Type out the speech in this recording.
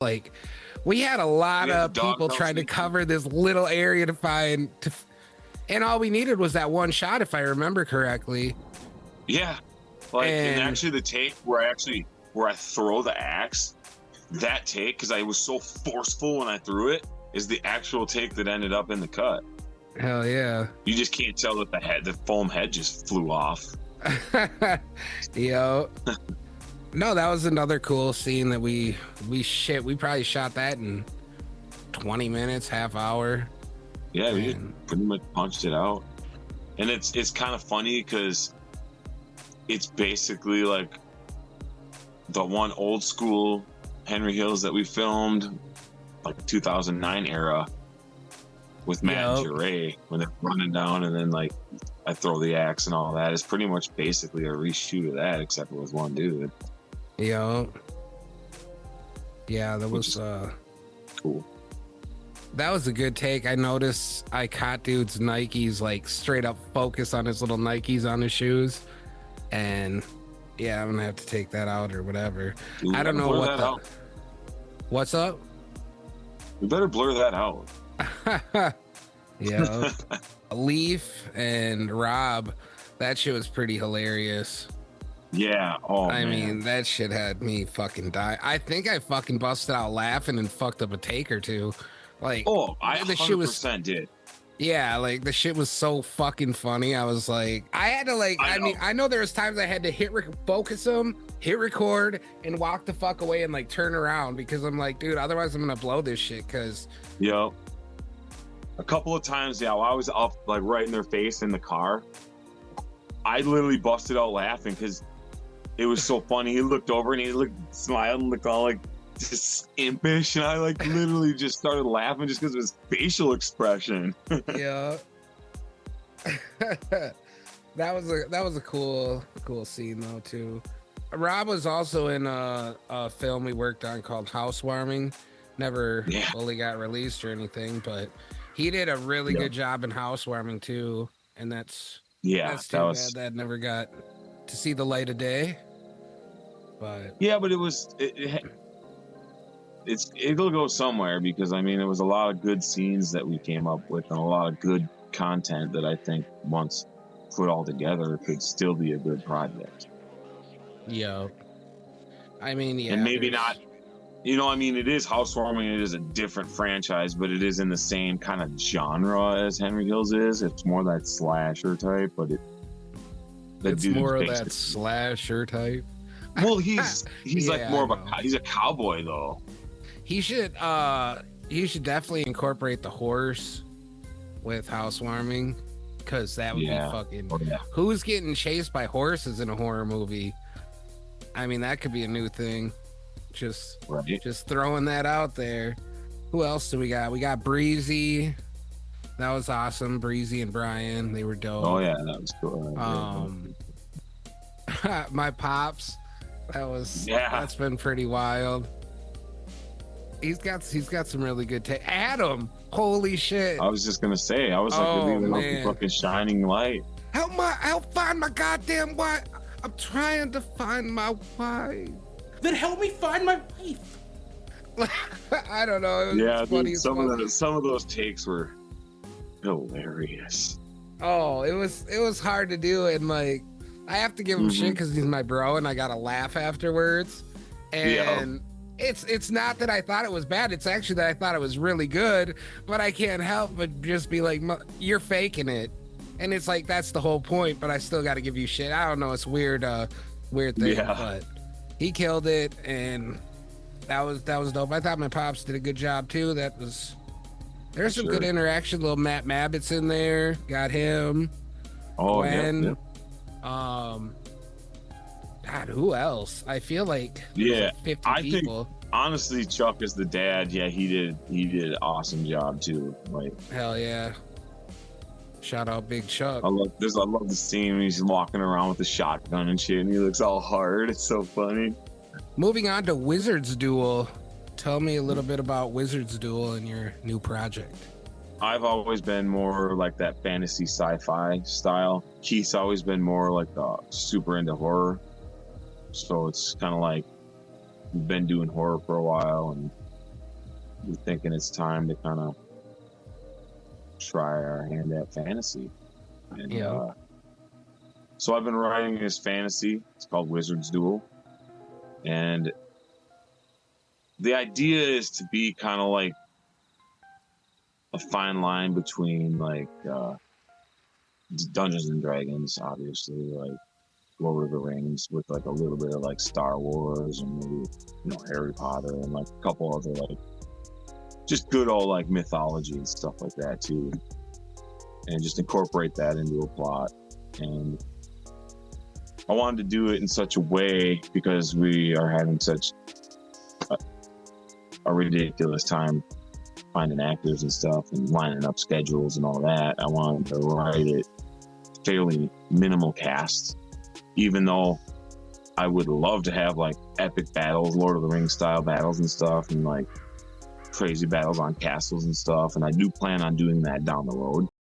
Like, we had a lot Yeah, the of people doghouse trying to scene. cover this little area and all we needed was that one shot, if I remember correctly. Yeah, like, and And actually the take where I throw the axe, that take, because I was so forceful when I threw it, is the actual take that ended up in the cut. hell yeah. You just can't tell that the foam head just flew off. Yo. No, that was another cool scene that we probably shot that in 20 minutes, half hour. Yeah, we just pretty much punched it out. And it's kind of funny because it's basically like the one old school Henry Hills that we filmed, like 2009 era, with Matt and Jeray, when they're running down, and then like I throw the axe and all that. It's pretty much basically a reshoot of that, except it was one dude. Yo. Yeah, that was cool. That was a good take. I noticed I caught dude's Nikes, like straight up focus on his little Nikes on his shoes. And yeah, I'm gonna have to take that out or whatever. Dude, I don't know what what's up? We better blur that out. Yeah. Leaf and Rob, that shit was pretty hilarious. Yeah. Oh, I man. mean, that shit had me fucking die. I think I fucking busted out laughing and fucked up a take or two. Like, I the 100% shit was, did. yeah, like the shit was so fucking funny. I was like, I had to like, I know there was times I had to focus them, hit record, and walk the fuck away and like turn around because I'm like, dude, otherwise I'm gonna blow this shit. Cause Yep. A couple of times, yeah, while I was up like right in their face in the car, I literally busted out laughing because it was so funny. He looked over and he smiled and looked all like just impish, and I like literally just started laughing just because of his facial expression. Yeah. that was a cool scene though too. Rob was also in a film we worked on called Housewarming. Never fully got released or anything, but he did a really good job in Housewarming too, and that's too bad that never got to see the light of day. But yeah, but it'll go somewhere, because I mean, it was a lot of good scenes that we came up with and a lot of good content that I think once put all together could still be a good project. Yeah, I mean, yeah, and maybe not. You know, I mean, it is Housewarming. It is a different franchise, but it is in the same kind of genre as Henry Hills is. It's more that slasher type, but it's more of that slasher type. Well, he's like more of he's a cowboy though. He should definitely incorporate the horse with Housewarming, because that would be fucking. Who's getting chased by horses in a horror movie? I mean, that could be a new thing. Just throwing that out there. Who else do we got? We got Breezy. That was awesome. Breezy and Brian, they were dope. Oh yeah, that was cool. My pops. That's been pretty wild. He's got some really good take. Adam, holy shit! I was just gonna say, I was like, leaving up the fucking shining light. Help find my goddamn wife. I'm trying to find my wife. Then help me find my wife. I don't know. Yeah, dude, some of those takes were hilarious. Oh, it was hard to do, and like I have to give him shit because he's my bro, and I gotta laugh afterwards. And it's not that I thought it was bad; it's actually that I thought it was really good. But I can't help but just be like, "You're faking it," and it's like that's the whole point. But I still got to give you shit. I don't know. It's weird thing, but he killed it, and that was dope. I thought my pops did a good job too. There's some good interaction. Little Matt Mabbit's in there. Got him. Oh, Gwen. God, who else? I feel like 50 people. Think honestly, Chuck is the dad. Yeah, he did an awesome job too. Like, hell yeah. Shout out Big Chuck. I love the scene when he's walking around with the shotgun and shit, and he looks all hard. It's so funny. Moving on to Wizard's Duel. Tell me a little bit about Wizard's Duel and your new project. I've always been more like that fantasy sci-fi style. Keith's always been more like super into horror. So it's kind of like we've been doing horror for a while, and we're thinking it's time to kind of try our hand at fantasy. And so I've been writing this fantasy. It's called Wizard's Duel. And the idea is to be kind of like a fine line between like Dungeons and Dragons, obviously, like Lord of the Rings, with like a little bit of like Star Wars and maybe, you know, Harry Potter and like a couple other like just good old like mythology and stuff like that too, and just incorporate that into a plot. And I wanted to do it in such a way because we are having such a ridiculous time finding actors and stuff and lining up schedules and all that. I wanted to write it fairly minimal cast, even though I would love to have like epic battles, Lord of the Rings style battles and stuff, and like crazy battles on castles and stuff. And I do plan on doing that down the road.